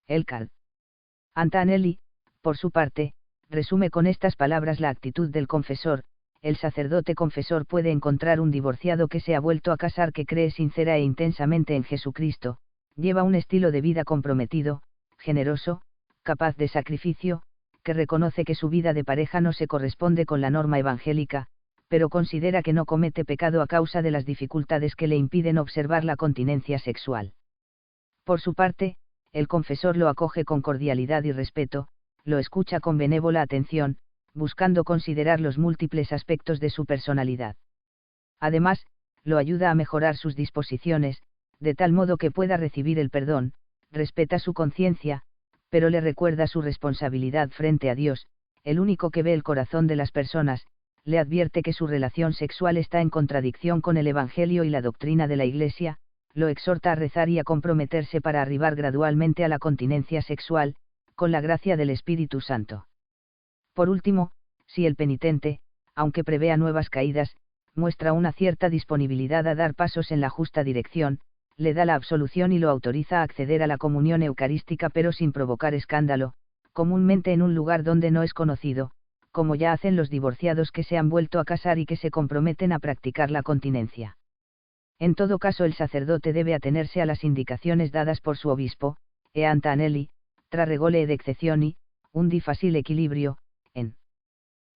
El Card. Antanelli, por su parte, resume con estas palabras la actitud del confesor. El sacerdote confesor puede encontrar un divorciado que se ha vuelto a casar que cree sincera e intensamente en Jesucristo, lleva un estilo de vida comprometido, generoso, capaz de sacrificio, que reconoce que su vida de pareja no se corresponde con la norma evangélica, pero considera que no comete pecado a causa de las dificultades que le impiden observar la continencia sexual. Por su parte, el confesor lo acoge con cordialidad y respeto, lo escucha con benévola atención, buscando considerar los múltiples aspectos de su personalidad. Además, lo ayuda a mejorar sus disposiciones, de tal modo que pueda recibir el perdón, respeta su conciencia, pero le recuerda su responsabilidad frente a Dios, el único que ve el corazón de las personas, le advierte que su relación sexual está en contradicción con el Evangelio y la doctrina de la Iglesia, lo exhorta a rezar y a comprometerse para arribar gradualmente a la continencia sexual, con la gracia del Espíritu Santo. Por último, si el penitente, aunque prevea nuevas caídas, muestra una cierta disponibilidad a dar pasos en la justa dirección, le da la absolución y lo autoriza a acceder a la comunión eucarística pero sin provocar escándalo, comúnmente en un lugar donde no es conocido, como ya hacen los divorciados que se han vuelto a casar y que se comprometen a practicar la continencia. En todo caso el sacerdote debe atenerse a las indicaciones dadas por su obispo, e Antanelli, tra regole ed exceptioni, un di facile equilibrio, en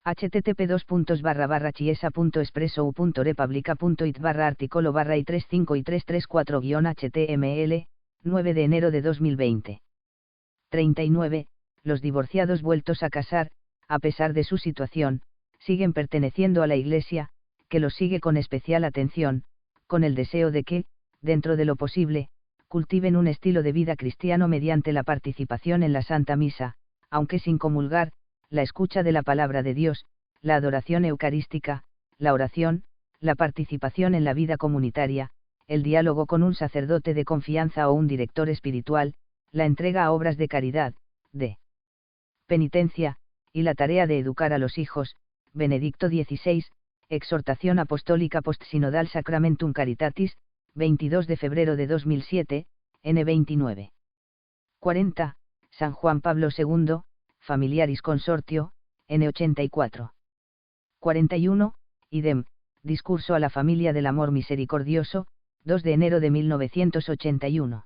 http://chiesa.espresso.u.republica.it/articolo/i35 y 334-html, 9 de enero de 2020. 39. Los divorciados vueltos a casar, a pesar de su situación, siguen perteneciendo a la Iglesia, que los sigue con especial atención, con el deseo de que, dentro de lo posible, cultiven un estilo de vida cristiano mediante la participación en la Santa Misa, aunque sin comulgar, la escucha de la palabra de Dios, la adoración eucarística, la oración, la participación en la vida comunitaria, el diálogo con un sacerdote de confianza o un director espiritual, la entrega a obras de caridad, de penitencia, y la tarea de educar a los hijos. Benedicto XVI, Exhortación Apostólica Postsinodal Sacramentum Caritatis, 22 de febrero de 2007, N29. 40. San Juan Pablo II, Familiaris Consortio, N84. 41, idem, Discurso a la familia del amor misericordioso, 2 de enero de 1981.